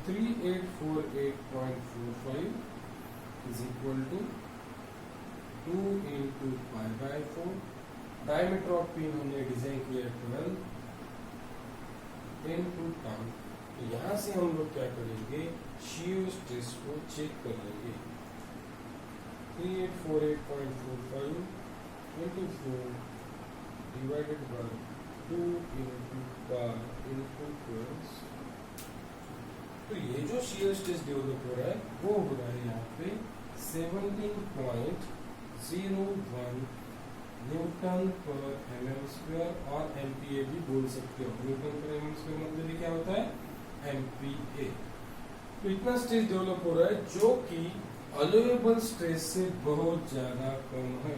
3848.45 is equal to 2 into pi by 4. Diameter of pin हमने design किया 12 into tau. तो यहाँ से हम लोग क्या करेंगे, शियर स्ट्रेस को चेक कर लेंगे. 3848.45 into 4 divided by 2 into pi into 12. तो ये जो शियर स्ट्रेस डेवलप हो रहा है वो हो रहा है यहाँ पे 17.01 न्यूटन पर mm स्क्वायर, और MPa भी बोल सकते हो. न्यूटन पर mm स्क्वायर मतलब क्या होता है, MPa. तो इतना स्ट्रेस डेवलप हो रहा है जो कि अलोएबल स्ट्रेस से बहुत ज्यादा कम है.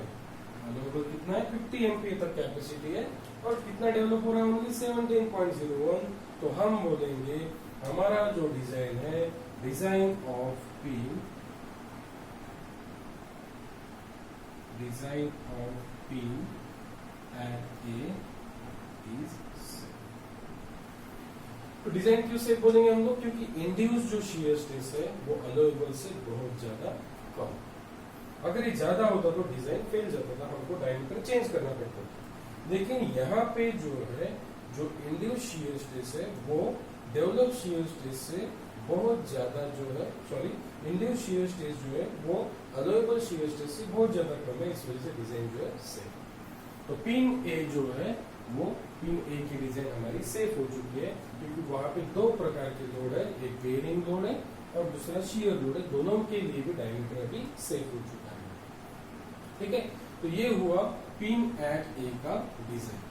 अलोएबल कितना है, 50 MPa तक कैपेसिटी है, और कितना डेवलप हो रहा है, ओनली 17.01. तो हम बोलेंगे हमारा जो डिजाइन है, design of pin at A is safe. तो डिजाइन क्यों सेफ बोलेंगे हम लोग, क्योंकि इंड्यूस जो शियर स्ट्रेस है वो अलोएबल से बहुत ज्यादा कम. अगर ये ज्यादा होता तो डिजाइन फेल जाता था, हमको डायमीटर चेंज करना पड़ता था. लेकिन यहाँ पे जो है, जो इंड्यूस शियर स्ट्रेस है वो डेवलप शियर स्ट्रेस से बहुत ज्यादा जो है, सॉरी, इंड्यूस शियर स्ट्रेस जो है वो अलोएबल शियर स्ट्रेस से बहुत ज्यादा कम है. इस वजह से डिजाइन जो है सेफ. तो पिन ए जो है वो पिन ए की डिजाइन हमारी सेफ हो चुकी है, क्योंकि वहां पे दो प्रकार के लोड है, एक बेयरिंग लोड है और दूसरा शियर लोड है. दोनों के लिए भी डायमीटर अभी सेफ हो चुका है. ठीक है, तो ये हुआ पिन एट ए का डिजाइन.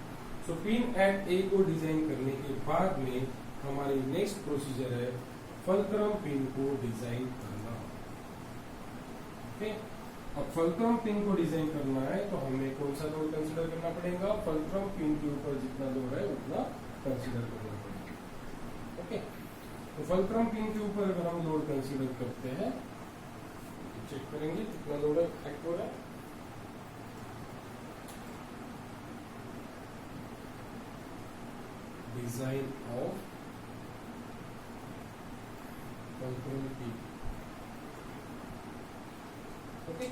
सो पिन एट ए को डिजाइन करने के बाद में हमारी नेक्स्ट प्रोसीजर है फलक्रम पिन को डिजाइन करना. ओके, अब फलक्रम पिन को डिजाइन करना है तो हमें कौन सा लोड कंसीडर करना पड़ेगा, फलक्रम पिन के ऊपर जितना लोड है उतना कंसीडर करना पड़ेगा. ओके, तो फलक्रम पिन के ऊपर अगर हम लोड कंसीडर करते हैं तो चेक करेंगे कितना लोड एक्ट हो रहा है. Design of fulcrum pin. Okay,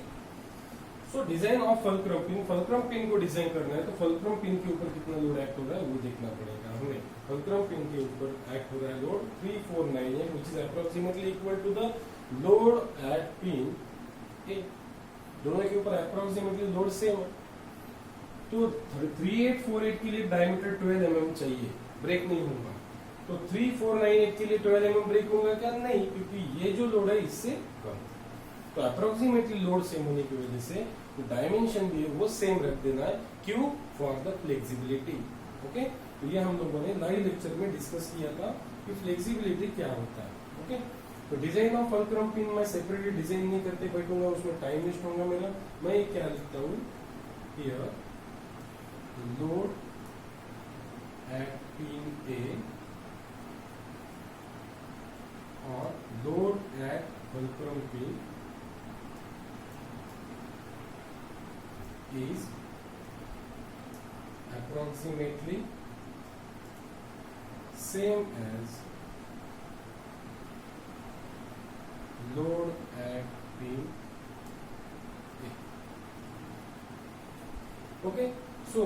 so design of fulcrum pin को डिजाइन करना है तो फलक्रम पिन के ऊपर कितना लोड एक्ट हो रहा है वो देखना पड़ेगा हमें. फलक्रम पिन के ऊपर एक्ट हो रहा है load 349 which is approximately equal to the load at pin A. दोनों के ऊपर approximately लोड सेम है. तो 3848 के लिए डायमीटर 12 mm चाहिए, ब्रेक नहीं होगा. तो 3498 के लिए 12 mm ब्रेक होगा क्या, नहीं, क्योंकि ये जो लोड है इससे कम. तो अप्रोक्सीमेटली लोड सेम होने की वजह से तो डायमेंशन भी वो सेम रख देना है. क्यों, फॉर द फ्लेक्सिबिलिटी. ओके, तो ये हम लोगों ने लाइव लेक्चर में डिस्कस किया था कि फ्लेक्सिबिलिटी क्या होता है. ओके, तो डिजाइन ऑफ फलक्रम पिन मैं सेपरेटली डिजाइन नहीं करते बैठूंगा, उसमें टाइम वेस्ट होगा मेरा. मैं क्या लिखता हूँ here, load at pin A और load at fulcrum pin is approximately same as load at pin A. Okay, so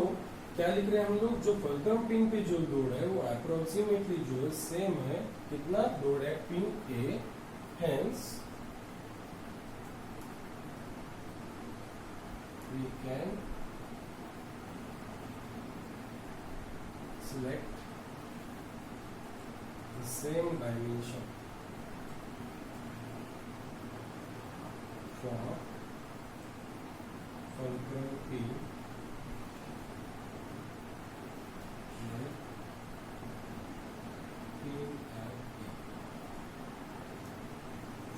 क्या लिख रहे हैं हम लोग, जो फलक्रम पिन पे जो लोड है वो अप्रोक्सीमेटली जो है सेम है कितना, load at pin A. Hence we can select the same dimension for fulcrum P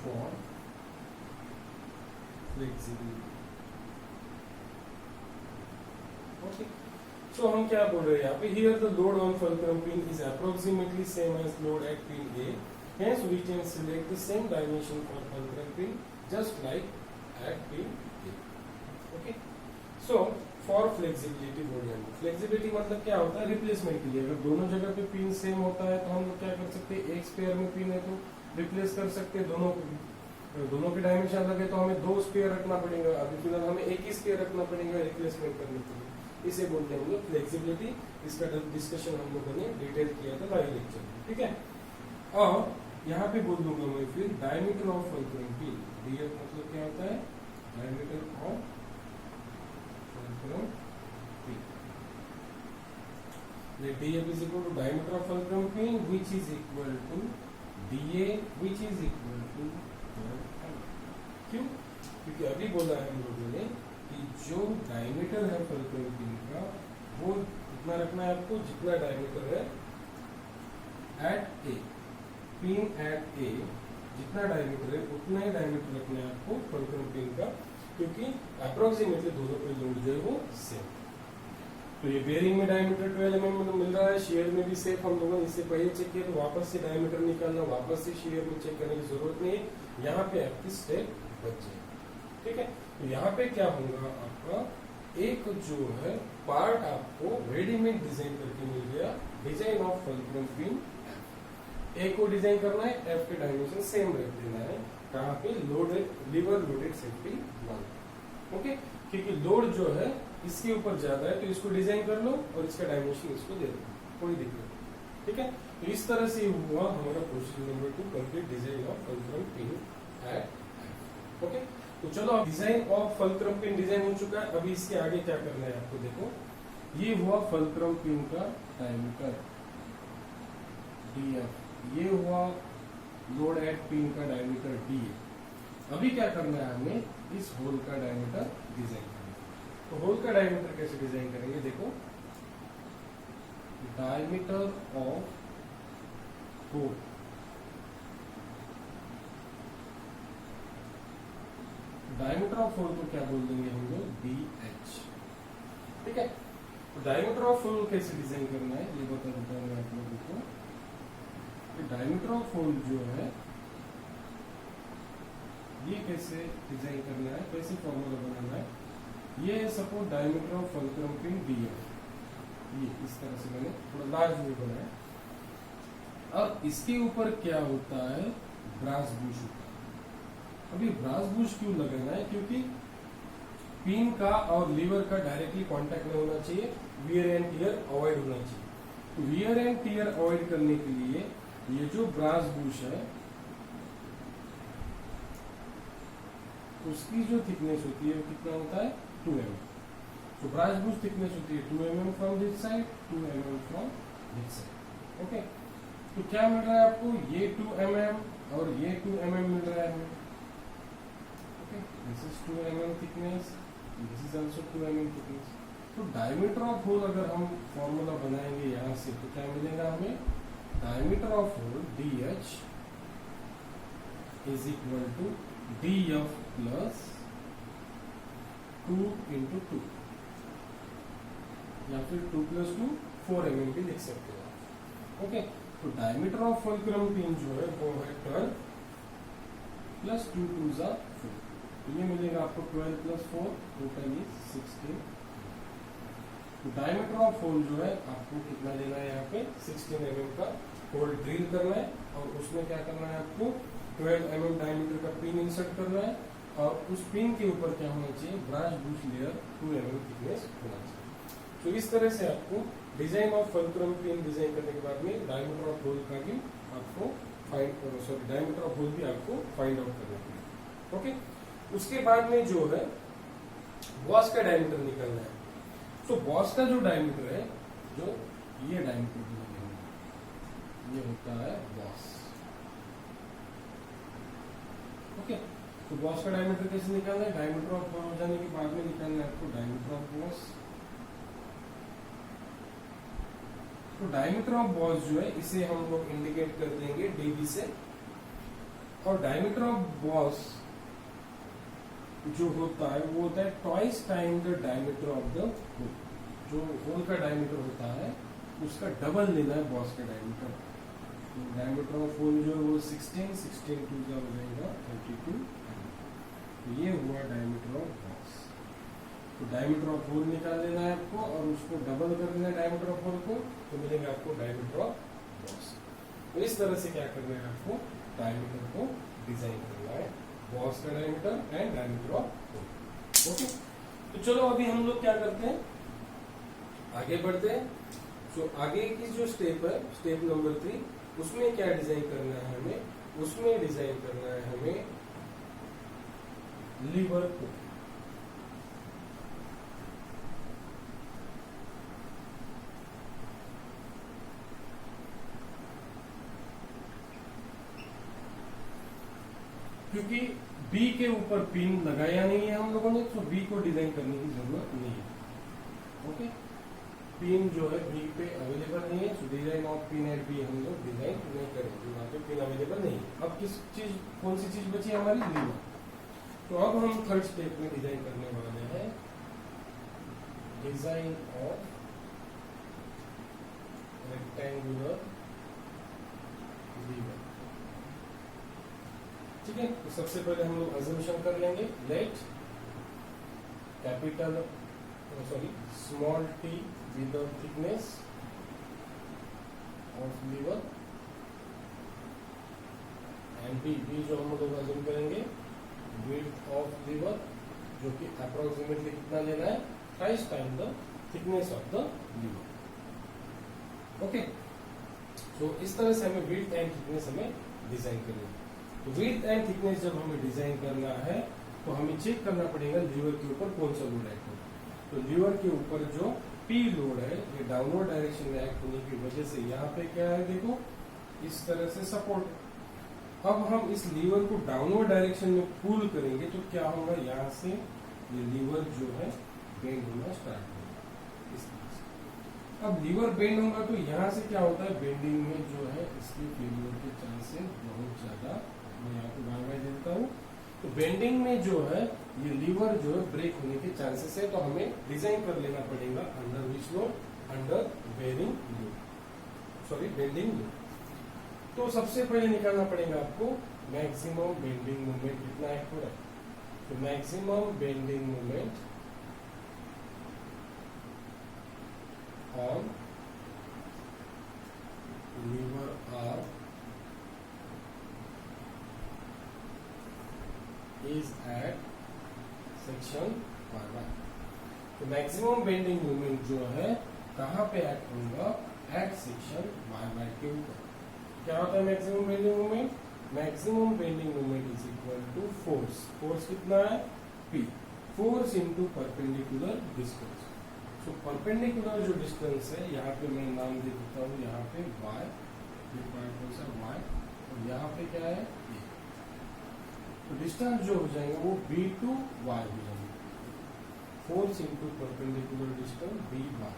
for flexibility. Okay, so हम क्या बोल रहे हैं यहाँ पे, here the load on fulcrum pin is approximately same as load at pin A. Hence we can select the same dimension for fulcrum pin just like at pin A. Okay, so for flexibility बोल रहे हैं. Flexibility मतलब क्या होता है, replacement के लिए. अगर दोनों जगह पे पिन सेम होता है तो हम लोग क्या कर सकते हैं, एक स्पेयर में पिन है तो रिप्लेस कर सकते हैं दोनों को। दोनों के डायमेंशन अलग है तो हमें 2 स्पेयर रखना पड़ेगा, अभी फिलहाल हमें एक ही स्पेयर रखना पड़ेगा रिप्लेसमेंट करने के लिए। इसे बोलते हैं हम लोग फ्लेक्सिबिलिटी। इसका डिस्कशन हम लोगों ने डिटेल किया था लाइव लेक्चर में, ठीक है। और यहाँ पे बोल दूंगा मैं फिर diameter of fulcrum pin. DF मतलब क्या होता है? Diameter of fulcrum pin. DF is equal to diameter of fulcrum pin, which is equal to DA, which is equal to 12 mm. क्यों? क्योंकि अभी बोला है हम लोगों ने कि जो डायमीटर है फुलक्रम पिन का वो कितना रखना है आपको, जितना डायमीटर है एट ए, पिन एट ए जितना डायमीटर है उतना ही डायमीटर रखना है आपको फुलक्रम पिन का, क्योंकि अप्रोक्सीमेटली दोनों पे लोड जो है वो सेम। तो ये बेरिंग में डायमीटर 12 mm मिल रहा है, शेयर में भी सेफ। हम लोगों ने इससे पहले चेक किया तो वापस से डायमीटर निकालना, वापस से शेयर में चेक करने की जरूरत नहीं है। यहाँ पे आपकी स्टेप बच जाए, ठीक है। तो यहाँ पे क्या होगा, आपका एक जो है पार्ट आपको रेडीमेड डिजाइन करके मिल गया, design of fulcrum pin F. A को डिजाइन करना है, एफ के डायमेंशन सेम रख देना है। कहाँ पे? Loaded, lever loaded safety 1, okay. क्योंकि लोड जो है इसके ऊपर ज्यादा है तो इसको डिजाइन कर लो और इसका डायमेंशन इसको दे दो, कोई दिक्कत नहीं, ठीक है। तो इस तरह से हुआ हमारा procedure number 2, complete design of fulcrum pin at, okay. तो चलो design of fulcrum pin design हो चुका है। अभी इसके आगे क्या करना है आपको, देखो ये हुआ फुलक्रम पिन का डायमीटर DF, ये हुआ लोड एट पिन का डायमीटर DA। अभी क्या करना है हमें, इस होल का डायमीटर डिजाइन करना है। तो होल का डायमीटर कैसे डिजाइन करेंगे, देखो diameter of hole, diameter of hole को क्या बोल देंगे हम लोग, DH, ठीक है। तो डायमीटर ऑफ होल कैसे डिजाइन करना है ये बता देता हूं मैं आप लोगों को। डायमीटर ऑफ होल जो है ये कैसे डिजाइन करना है, कैसे फॉर्मूला बनाना है। ये suppose diameter of fulcrum pin DF, ये इस तरह से मैंने थोड़ा लार्ज में बनाया। अब इसके ऊपर क्या होता है, ब्रास बूश होता है। अभी ब्रास बूश क्यों लगाना है, क्योंकि पिन का और लीवर का डायरेक्टली कांटेक्ट नहीं होना चाहिए, वियर एंड टियर अवॉइड होना चाहिए। तो वियर एंड टियर अवॉइड करने के लिए ये जो ब्रास बूश है उसकी जो थिकनेस होती है वो कितना होता है, 2 mm। तो ब्रास बूश थिकनेस होती है 2 mm from this side, 2 mm from this side, okay. तो क्या मिल रहा है आपको, ये 2 mm और ये 2 mm मिल रहा है, okay. This is 2 mm thickness, this is also 2 mm thickness. तो डायमीटर ऑफ होल अगर हम फॉर्मूला बनाएंगे यहाँ से तो क्या मिलेगा हमें, diameter of hole DH is equal to DF plus 2 into 2, या फिर 2 plus 2 4 mm भी लिख सकते हो, ओके। तो डायमीटर ऑफ फुलक्रम पिन जो है वो है 12 प्लस 2 2s are 4, तो ये मिलेगा आपको 12 plus 4, टोटल इज 16। तो डायमीटर ऑफ होल जो है आपको कितना लेना है, यहाँ पे 16 mm का होल ड्रिल करना है और उसमें क्या करना है आपको 12 mm डायमीटर का पिन इंसर्ट करना है और उस पिन के ऊपर क्या होना चाहिए, ब्रास बूश लेयर 2 mm थिकनेस होना चाहिए। तो इस तरह से आपको design of fulcrum pin design करने के बाद में डायमीटर ऑफ होल का भी आपको डायमीटर ऑफ होल भी आपको फाइंड आउट करना पड़ेगा, ओके। उसके बाद में जो है बॉस का डायमीटर निकालना है। तो बॉस का जो डायमीटर है, जो ये डायमीटर ये होता है बॉस, ओके। तो बॉस का डायमीटर कैसे निकालना है, डायमीटर ऑफ होल हो जाने के बाद में निकालना है आपको डायमीटर ऑफ बॉस। तो डायमीटर ऑफ बॉस जो है इसे हम लोग इंडिकेट कर देंगे DB से, और डायमीटर ऑफ बॉस जो होता है वो होता है twice time the diameter of the hole. जो होल का डायमीटर होता है उसका डबल लेना है बॉस का डायमीटर। तो डायमीटर ऑफ होल जो है वो 16 16 2 का हो जाएगा 32। तो ये हुआ डायमीटर ऑफ बॉस। तो डायमीटर ऑफ होल निकाल लेना है आपको और उसको डबल कर देना है डायमीटर ऑफ होल को, तो मिलेगा आपको डायमीटर ऑफ बॉस। तो इस तरह से क्या करना है आपको, डायमीटर को डिजाइन करना है, बॉस का diameter and diameter of hole. Okay, तो चलो अभी हम लोग क्या करते हैं, आगे बढ़ते हैं। तो आगे की जो स्टेप है, स्टेप नंबर 3, उसमें क्या डिजाइन करना है हमें, उसमें डिजाइन करना है हमें लीवर को। क्योंकि बी के ऊपर पिन लगाया नहीं है हम लोगों ने, तो बी को डिजाइन करने की जरूरत नहीं है। ओके, पिन जो है बी पे अवेलेबल नहीं है, तो design of pin at B हम लोग डिजाइन नहीं करेंगे, वहां पे पिन अवेलेबल नहीं है। अब किस चीज, कौन सी चीज बची हमारी, लीवर। तो अब हम थर्ड स्टेप में डिजाइन करने वाले हैं डिजाइन ऑफ रेक्टेंगुलर लीवर। ठीक है, तो सबसे पहले हम लोग अजम्पशन कर लेंगे, let capital small T with the thickness of lever and B जो हम लोग अज्यूम करेंगे विड्थ ऑफ लीवर, जो कि अप्रोक्सीमेटली कितना लेना है, thrice time the thickness of the lever. Okay, तो इस तरह से हमें विड्थ एंड थिकनेस हमें डिजाइन करनी है। तो विड्थ एंड थिकनेस जब हमें डिजाइन करना है तो हमें चेक करना पड़ेगा लीवर के ऊपर कौन सा लोड एक्ट होगा। तो लीवर के ऊपर जो पी लोड है, ये डाउनवर्ड डायरेक्शन में एक्ट होने की वजह से यहाँ पे क्या है, देखो इस तरह से सपोर्ट। अब हम इस लीवर को डाउनवर्ड डायरेक्शन में पुल करेंगे तो क्या होगा, यहाँ से ये लीवर जो है बेंड होना स्टार्ट होगा इस तरह से। अब लीवर बेंड होगा तो यहाँ से क्या होता है, बेंडिंग में जो है इसके फेलियर के चांसेस बहुत ज्यादा, मैं यहाँ पे बार बार देता हूँ। तो बेंडिंग में जो है ये लीवर जो है ब्रेक होने के चांसेस है, तो हमें डिजाइन कर लेना पड़ेगा under which load, under bearing load, sorry bending load. तो सबसे पहले निकालना पड़ेगा आपको मैक्सिमम बेंडिंग मोमेंट कितना एक्ट हो रहा है। तो maximum bending moment on lever R is at section y1। तो मैक्सिमम बेंडिंग मोमेंट जो है कहाँ पे एक्ट होगा, एट सेक्शन y1 के ऊपर। क्या होता है maximum bending moment, maximum bending moment is equal to force, force कितना है P, force into perpendicular distance. तो परपेंडिकुलर जो डिस्टेंस है, यहाँ पे मैं नाम दे देता हूँ, यहाँ पे y, ये पॉइंट कौन सा y, और यहाँ पे क्या है A। तो डिस्टेंस जो हो जाएगा वो b टू y हो जाएगा, force into perpendicular distance b by.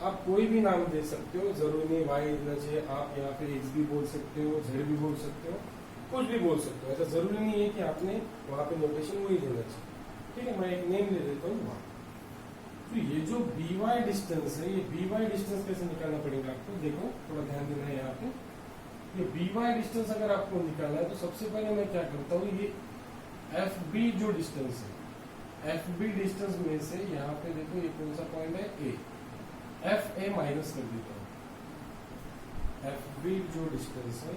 आप कोई भी नाम दे सकते हो, जरूरी नहीं y देना चाहिए, आप यहाँ पे x भी बोल सकते हो, z भी बोल सकते हो, कुछ भी बोल सकते हो, ऐसा जरूरी नहीं है कि आपने वहां पे नोटेशन वही देना चाहिए। ठीक है, मैं एक नेम ले देता हूँ y। तो ये जो by डिस्टेंस है, ये by डिस्टेंस कैसे निकालना पड़ेगा आपको, देखो थोड़ा ध्यान देना है यहाँ पे। ये by डिस्टेंस अगर आपको निकालना है तो सबसे पहले मैं क्या करता हूँ, ये FB जो डिस्टेंस है, FB डिस्टेंस में से यहाँ पे देखो ये कौन सा पॉइंट है A, FA माइनस कर देता हूँ। FB जो डिस्टेंस है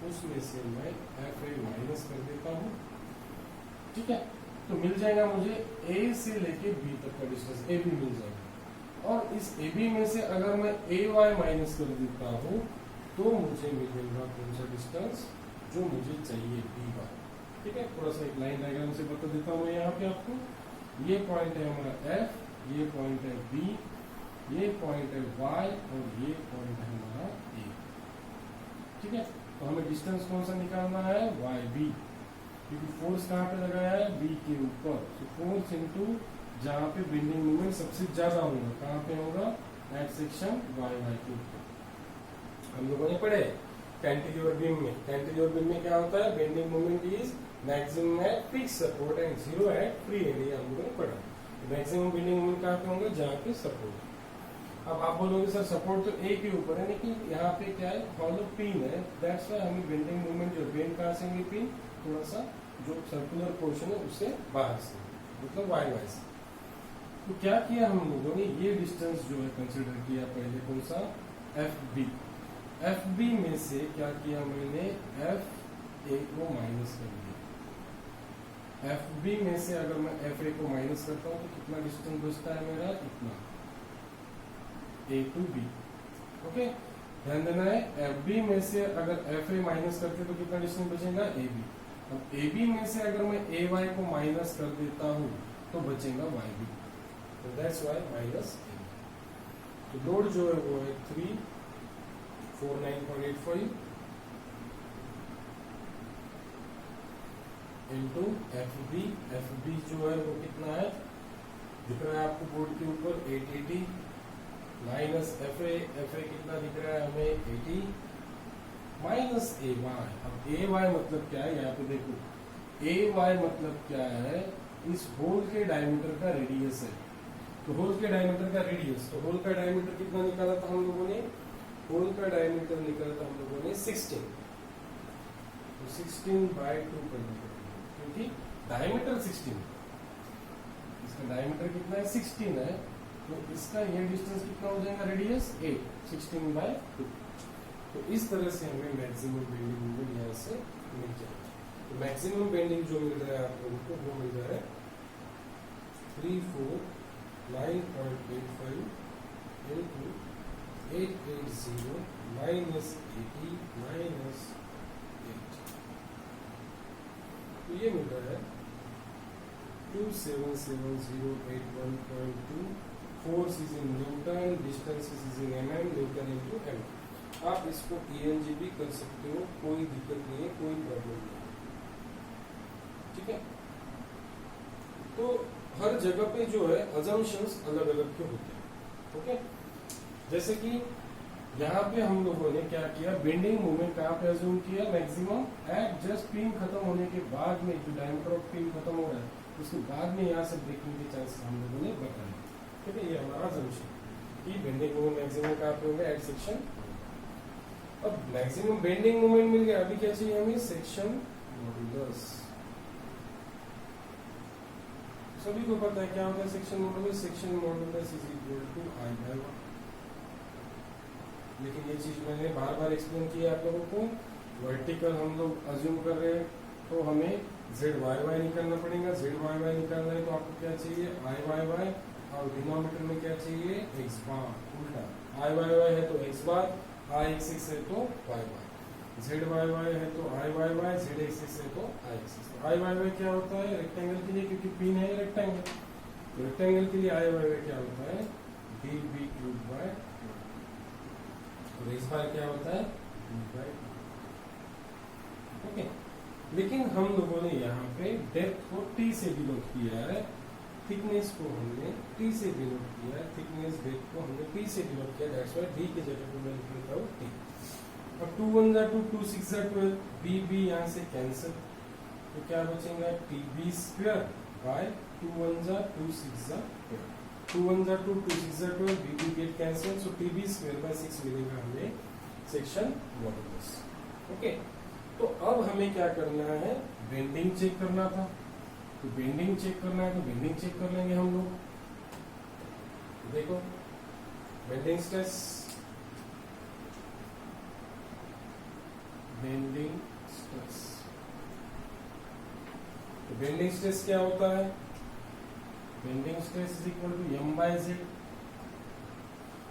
उसमें से मैं FA माइनस कर देता हूँ। ठीक है, तो मिल जाएगा मुझे A से लेके B तक का डिस्टेंस AB मिल जाएगा। और इस AB में से अगर मैं AY माइनस कर देता हूँ तो मुझे मिलेगा कौन सा डिस्टेंस जो मुझे चाहिए BY। ठीक है, थोड़ा सा एक लाइन डायग्राम से बता देता हूँ यहाँ पे आपको। ये पॉइंट है हमारा F, ये पॉइंट है B, ये पॉइंट है Y और ये पॉइंट है हमारा A। ठीक है, तो हमें डिस्टेंस कौन सा निकालना है, YB, क्योंकि फोर्स कहाँ पे लगाया है, B के ऊपर। तो फोर्स इनटू जहाँ पे बेंडिंग मोमेंट सबसे ज्यादा होगा, कहाँ पे होगा, एट सेक्शन YY के ऊपर। हम लोगों ने पढ़े कैंटिलीवर बीम में, कैंटिलीवर बीम में क्या होता है, बेंडिंग मोमेंट इज मैक्सिमम है फिक्स सपोर्ट एंड जीरो है फ्री एरिया, हम लोगों ने पढ़ा। मैक्सिमम बेंडिंग मोमेंट कहाँ पे होंगे, जहाँ पे सपोर्ट। अब आप बोलोगे सर सपोर्ट तो ए के ऊपर है, लेकिन यहाँ पे क्या है, हॉलो पिन है, दैट्स व्हाई हमें बेंडिंग मोमेंट जो बेंड कहाँ से होंगे, पिन थोड़ा सा जो सर्कुलर पोर्शन है उससे बाहर से, मतलब वाई वाई से। तो क्या किया हम लोगों ने, ये डिस्टेंस जो है कंसिडर किया पहले कौन सा, FB। FB में से क्या किया मैंने, ए को माइनस कर दिया। एफ बी में से अगर मैं एफ ए को माइनस करता हूँ तो कितना डिस्टेंस बचता है मेरा, इतना, ए टू बी। ओके, ध्यान देना है, एफ बी में से अगर एफ ए माइनस करते तो कितना डिस्टेंस बचेगा, ए बी। अब ए बी में से अगर मैं ए वाई को माइनस कर देता हूँ तो बचेगा वाई बी, तो that's Y minus A B. तो लोड जो है वो है 349.85 इंटू एफ बी जो है वो कितना है, दिख रहा है आपको बोर्ड के ऊपर 880 माइनस एफ ए कितना दिख रहा है हमें 80 माइनस ए वाई। अब ए वाई मतलब क्या है, यहाँ पे देखो, ए वाई मतलब क्या है, इस होल के डायमीटर का रेडियस है। तो होल के डायमीटर का रेडियस, तो होल का डायमीटर कितना निकाला था हम लोगों ने, होल का डायमीटर निकाला था हम लोगों ने 16, तो 16/2 करना पड़ेगा क्योंकि डायमीटर 16, इसका डायमीटर कितना है 16 है, तो इसका ये डिस्टेंस कितना हो जाएगा, रेडियस 8, 16/2। तो इस तरह से हमें मैक्सिमम बेंडिंग मोमेंट यहाँ से मिल जाएगा। तो मैक्सिमम बेंडिंग जो मिल रहा है आप लोगों को वो मिल रहा है 349.85 into 880 minus 80 minus 8, तो ये मिल रहा है 277,081.2। Force is in newton, distance is in mm, Newton into m। आप इसको ENG भी कर सकते हो, कोई दिक्कत नहीं है, कोई प्रॉब्लम नहीं है, ठीक है। तो हर जगह पे जो है अजम्पशंस अलग अलग के होते हैं, ओके। जैसे कि यहाँ पे हम लोगों ने क्या किया, बेंडिंग मोमेंट कहाँ पे अज्यूम किया, मैक्सिमम एट जस्ट पिन खत्म होने के बाद में, जो डायमीटर ऑफ पिन खत्म हो रहा है उसके बाद में यहाँ से ब्रेकिंग के चांसेस हम लोगों ने बताए, ठीक है। ये हमारा अजम्पशन कि बेंडिंग मोमेंट मैक्सिमम कहाँ पे होगा, एट सेक्शन। अब मैक्सिमम बेंडिंग मोमेंट मिल गया, अभी क्या चाहिए हमें, सेक्शन मॉडुलस। सभी को पता है क्या होता है section modulus, section modulus is equal to I/1। लेकिन ये चीज मैंने बार बार एक्सप्लेन किया आप लोगों को, वर्टिकल हम लोग अज्यूम कर रहे हैं तो हमें ZYY निकालना पड़ेगा। ZYY निकालना है तो आपको क्या चाहिए, IYY, और डिनोमिनेटर में क्या चाहिए, x बार, उल्टा, IYY है तो x बार, IXX है तो y बार, ZYY है तो IYY, ZXX है तो IXX। तो IYY क्या होता है, रेक्टेंगल के लिए, क्योंकि पिन है रेक्टेंगल, तो रेक्टेंगल के लिए IYY क्या होता है, dB³/2, और इस बार क्या होता है, d/2, ओके। लेकिन हम लोगों ने यहाँ पे डेप्थ को t से डिनोट किया है, थिकनेस को हमने t से डिनोट किया है, थिकनेस डेप्थ को हमने t से डिनोट किया, दैट्स व्हाई d की जगह पे मैं लिख लेता हूँ t। अब 2 1 जा 2, 2 6 जा 12, b यहाँ से कैंसिल, तो क्या बचेगा, TB²/2 1 जा 2 6 जा 12, 2 1 जा 2, 2 6 जा 12, b गेट कैंसिल, सो TB²/6 मिलेगा हमें सेक्शन मॉडुलस, ओके। तो अब हमें क्या करना है, बेंडिंग चेक करना था, तो बेंडिंग चेक करना है तो बेंडिंग चेक कर लेंगे हम लोग। देखो बेंडिंग स्ट्रेस, बेंडिंग स्ट्रेस, तो बेंडिंग स्ट्रेस क्या होता है, bending stress is equal to m/z,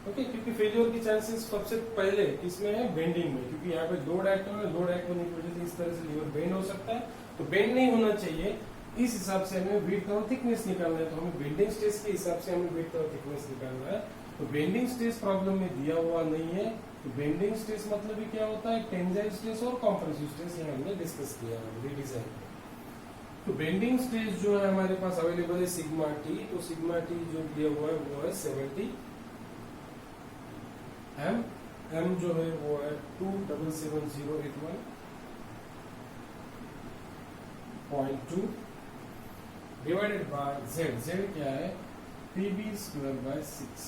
okay. क्योंकि फेलियर की चांसेस सबसे पहले किसमें है, बेंडिंग में, क्योंकि यहाँ पे लोड एक्ट हो रहा है, लोड एक्ट होने की वजह से इस तरह से लीवर बेंड हो सकता है, तो बेंड नहीं होना चाहिए। इस हिसाब से हमें विड्थ और थिकनेस निकालना है, तो हमें बेंडिंग स्ट्रेस के हिसाब से हमें विड्थ और थिकनेस निकालना है। तो बेंडिंग स्ट्रेस प्रॉब्लम में दिया हुआ नहीं है, तो बेंडिंग स्ट्रेस मतलब भी क्या होता है, टेंजाइल स्ट्रेस और कंप्रेसिव स्ट्रेस, ये हमने डिस्कस किया रिडिजाइन में। तो बेंडिंग स्ट्रेस जो है हमारे पास अवेलेबल है सिग्मा टी, तो सिग्मा टी जो दिया हुआ है वो है 70 m, m जो है वो है 277,081.2 डिवाइडेड बाय z, z क्या है, TB²/6,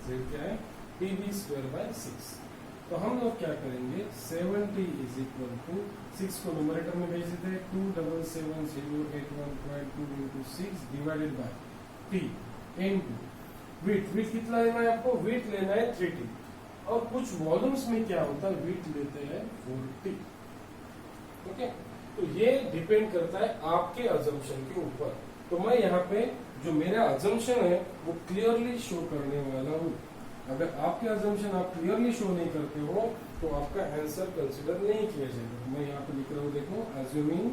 z क्या है, TB²/6। तो हम लोग क्या करेंगे, 70 इज इक्वल टू 6 को न्यूमरेटर में भेज देते हैं, 277,081.2 into 6 divided by t into weight. Weight कितना लेना है आपको, वेट लेना है 3t, और कुछ वॉल्यूम्स में क्या होता है, वेट लेते हैं 4t, ओके, तो ये डिपेंड करता है आपके अजम्पशन के ऊपर। तो मैं यहाँ पे जो मेरा अजम्पशन है वो क्लियरली शो करने वाला हूँ। अगर आपके अजम्पशन आप क्लियरली शो नहीं करते हो तो आपका आंसर कंसिडर नहीं किया जाएगा। मैं यहाँ पे लिख रहा हूँ, देखो, assuming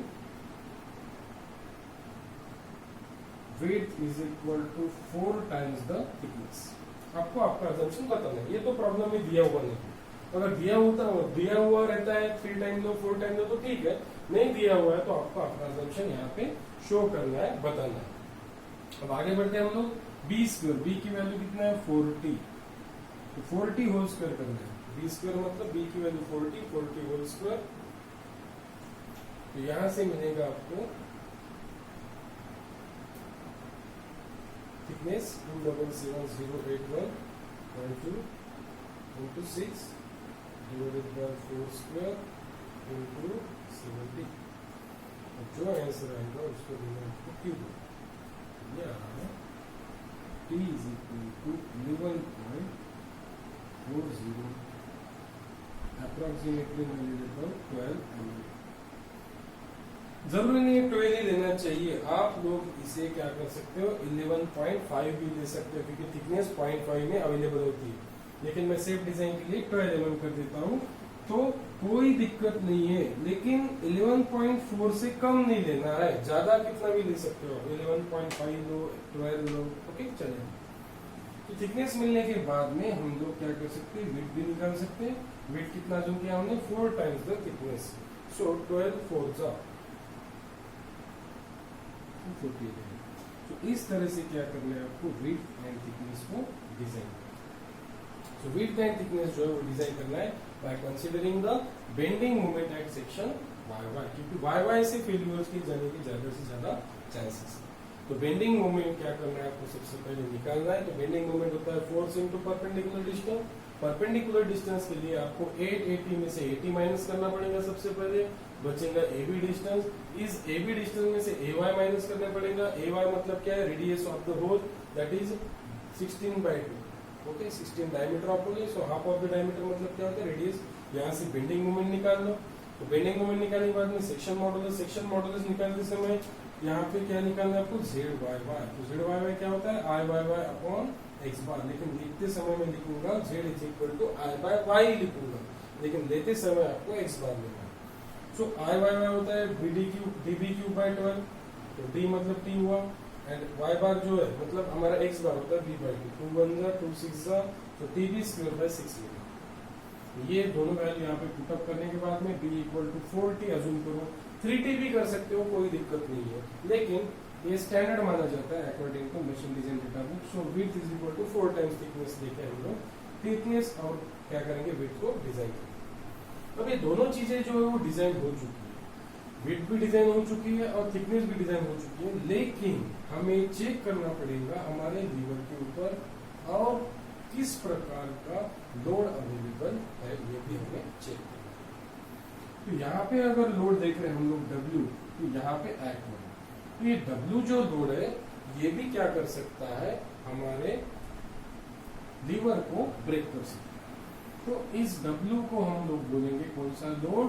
width is equal to 4 times the thickness। आपको आपका अजम्पशन बताना है, ये तो प्रॉब्लम में दिया हुआ नहीं। अगर दिया हुआ रहता है 3 टाइम दो 4 टाइम दो तो ठीक है, नहीं दिया हुआ है तो आपको आपका अजम्पशन यहाँ पे शो करना है, बताना है। अब आगे बढ़ते हैं हम लोग। बी स्क्वायर, बी की वैल्यू कितना है 40, तो 40 होल स्क्वायर करना है। बी स्क्वायर मतलब बी की वैल्यू 40 होल स्क्वायर, तो यहां से मिलेगा आपको thickness 277,081.2 into 6 divided by 4 square into 70। जो आंसर आएगा उसको देना आपको क्यूब। ये आ रहा है t is equal to 11.40 approximately divided by 12 mm। जरूरी नहीं है 12 ही लेना चाहिए, आप लोग इसे क्या कर सकते हो 11.5 भी ले सकते हो, क्योंकि थिकनेस 0.5 में अवेलेबल होती है। लेकिन मैं सेफ डिजाइन के लिए 12 mm कर देता हूँ, तो कोई दिक्कत नहीं है। लेकिन 11.4 से कम नहीं लेना है, ज्यादा कितना भी ले सकते हो, 11.5 लो, 12 लो, ओके चलेगा। तो थिकनेस मिलने के बाद में हम लोग क्या कर सकते हैं, विड्थ भी निकाल सकते हैं। विड्थ कितना जो किया हमने 4 टाइम्स द थिकनेस, सो 12 4 जा 248। तो इस तरह से क्या करना है आपको, विड्थ एंड थिकनेस को डिजाइन करना। तो विड्थ एंड थिकनेस जो है वो डिजाइन करना है by considering the bending moment at section YY, क्योंकि YY से फेल्यूर्स की जाने की ज्यादा से ज्यादा चांसेस है। तो बेंडिंग मोमेंट क्या करना है आपको सबसे पहले निकालना है। तो बेंडिंग मोमेंट होता है force into perpendicular distance. Perpendicular distance के लिए आपको 880 में से 80 माइनस करना पड़ेगा सबसे पहले, बचेगा AB डिस्टेंस। इस AB डिस्टेंस में से AY माइनस करना पड़ेगा। AY मतलब क्या है, radius of the hole, that is 16/2। Okay, 16 diameter of hole है, so half of the diameter मतलब क्या होता है, रेडियस। यहाँ से बेंडिंग मोमेंट निकाल लो। तो बेंडिंग मोमेंट निकालने के बाद में सेक्शन मॉडुलस निकालते समय यहाँ पे क्या निकालना है आपको, ZYY। तो ZYY क्या होता है, IYY अपॉन x बार। लेकिन लिखते समय मैं लिखूंगा Z is equal to I/Y लिखूंगा, लेकिन लेते समय आपको x बार लेना है। सो IYY होता है dB/12। तो d मतलब t हुआ, एंड y बार जो है मतलब हमारा x बार होता है b/2। 2 1 जा 2 6 जा, तो tb²/6 लेना। ये दोनों वैल्यू यहाँ पे पुटअप करने के बाद में b equal to 4t assume करो। 3t भी कर सकते हो, कोई दिक्कत नहीं है, लेकिन ये स्टैंडर्ड माना जाता है according to machine design data book. So width is equal to 4 times thickness लेके हम लोग थिकनेस और क्या करेंगे, विड्थ को डिजाइन करेंगे। अब ये दोनों चीजें जो है वो डिजाइन हो चुकी है, विड्थ भी डिजाइन हो चुकी है और थिकनेस भी डिजाइन हो चुकी है, लेकिन हमें चेक करना पड़ेगा हमारे लीवर के ऊपर और किस प्रकार का लोड अवेलेबल है, ये भी हमें चेक करना है। तो यहाँ पे अगर लोड देख रहे हैं हम लोग W, तो यहाँ पे एक्ट हो रहा है। तो ये W जो लोड है ये भी क्या कर सकता है, हमारे लीवर को ब्रेक कर सकता है। तो इस W को हम लोग बोलेंगे कौन सा लोड,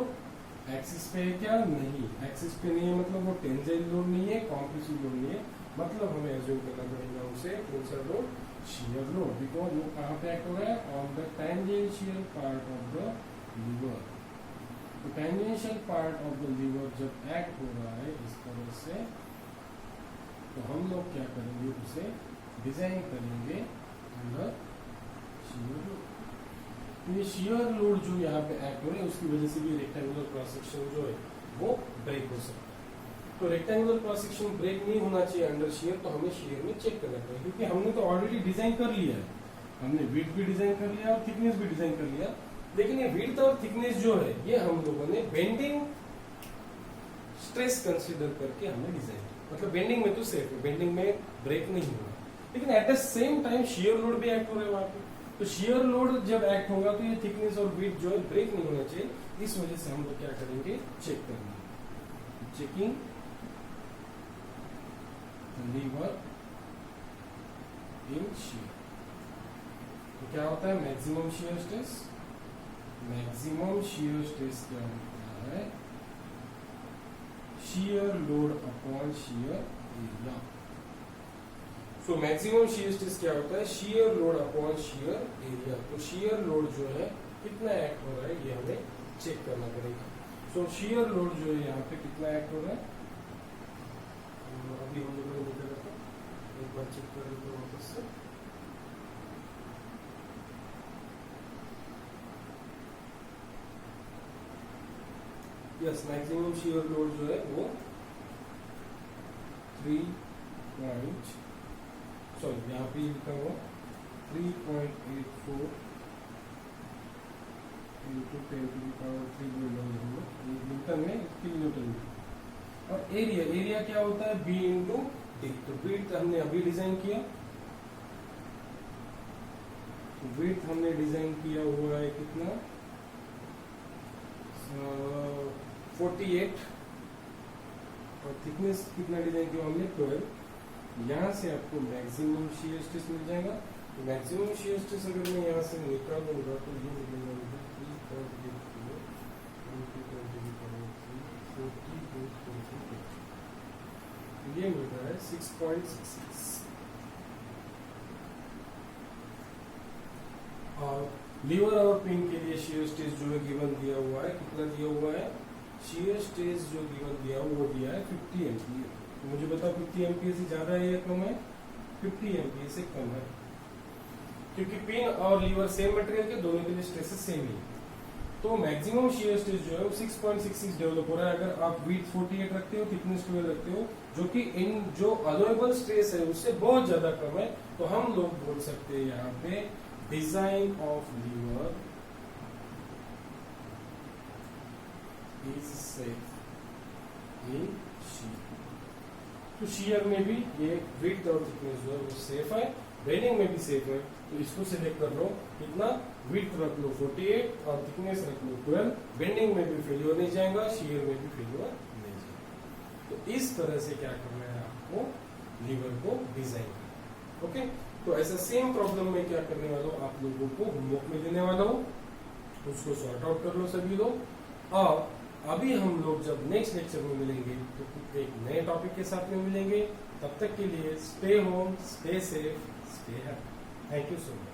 एक्सिस पे है क्या, नहीं, एक्सिस पे नहीं है मतलब वो टेंजेंट लोड नहीं है, कॉम्प्रेसिव लोड नहीं है, मतलब हमें एज्यूम करना पड़ेगा उसे कौन सा लोड, शियर लोड। बिकॉज वो कहाँ पे एक्ट हो रहा है, on the tangential part of the lever. तो tangential part of the lever जब एक्ट हो रहा है इस तरह से, तो हम लोग क्या करेंगे, उसे डिजाइन करेंगे अंडर शियर लोड। तो ये शियर लोड जो यहाँ पे एक्ट हो रहा है उसकी वजह से भी रेक्टेंगुलर क्रॉस सेक्शन जो है वो ब्रेक हो सकता है। तो रेक्टेंगुलर क्रॉस सेक्शन ब्रेक नहीं होना चाहिए अंडर शियर, तो हमें शियर में चेक करना पड़ेगा, क्योंकि हमने तो ऑलरेडी डिजाइन कर लिया है, हमने विड्थ भी डिजाइन कर लिया और थिकनेस भी डिजाइन कर लिया। लेकिन ये विड्थ और थिकनेस जो है ये हम लोगों ने बेंडिंग स्ट्रेस कंसीडर करके हमने डिजाइन किया, मतलब बेंडिंग में तो सेफ है, बेंडिंग में ब्रेक नहीं होगा, लेकिन at the same time shear load भी एक्ट हो रहा है वहां पे। तो शियर लोड जब एक्ट होगा तो ये थिकनेस और विड्थ जो है ब्रेक नहीं होना चाहिए, इस वजह से हम लोग क्या करेंगे, चेक करेंगे, चेकिंग लीवर इन शियर। तो क्या होता है, maximum shear stress. Maximum shear stress क्या होता है, shear load upon shear area. So maximum shear stress क्या होता है? shear load upon shear area. तो shear load जो है कितना एक्ट हो रहा है ये हमें चेक करना पड़ेगा. So shear load जो है यहाँ पे कितना एक्ट हो रहा है अभी हम लोगों ने देखा था, एक बार चेक कर लेते हैं वापस से. यस, मैक्सिमम shear load जो है वो यहाँ पे लिखा हुआ 3.84 into 10⁻³ न्यूटन में किलोमीटर में. और एरिया क्या होता है? B into D. तो विड्थ हमने अभी डिजाइन किया, तो विड्थ हमने डिजाइन किया हुआ है कितना 48 और थिकनेस कितना डिजाइन किया हमने 12. यहाँ से आपको मैक्सिमम शियर स्ट्रेस मिल जाएगा. तो मैक्सिमम शियर स्ट्रेस अगर मैं यहाँ से निकालूंगा तो ये मिलेगा 3.8 ये मिल रहा है 6.66. और लीवर और पिन के लिए शियर स्ट्रेस जो है गिवन दिया हुआ है, कितना दिया हुआ है? शियर स्ट्रेस जो गिवन दिया वो दिया है 50 एमपीए. मुझे बताओ 50 एमपीए से ज्यादा है या कम है? 50 एमपीए से कम है, क्योंकि पिन और लीवर सेम मटेरियल के, दोनों के लिए स्ट्रेसेस सेम ही. तो मैक्सिमम शियर स्ट्रेस जो है वो 6.66 डेवलप हो रहा है अगर आप विड्थ 48 रखते हो, थिकनेस 12 रखते हो, जो कि इन जो अलोएबल स्ट्रेस है उससे बहुत ज्यादा कम है. तो हम लोग बोल सकते हैं यहाँ पे design of lever is safe in shear. तो शीयर में भी ये विड्थ और थिकनेस जो है वो सेफ है, बेंडिंग में भी सेफ है. तो इसको सिलेक्ट कर लो, कितना विड्थ रख लो 48 और थिकनेस रख लो 12. बेंडिंग में भी फेल्योर नहीं जाएगा, शीयर में भी फेल्योर नहीं जाएगा. तो इस तरह से क्या करना है आपको? लीवर को डिजाइन करना. ओके, तो ऐसा सेम प्रॉब्लम में क्या करने वाला हूँ, आप लोगों को होमवर्क में देने वाला हूँ, उसको सॉर्ट आउट कर लो सभी लोग. और अभी हम लोग जब नेक्स्ट लेक्चर में मिलेंगे तो एक नए टॉपिक के साथ में मिलेंगे. तब तक के लिए stay home, stay safe, stay happy. Thank you so much.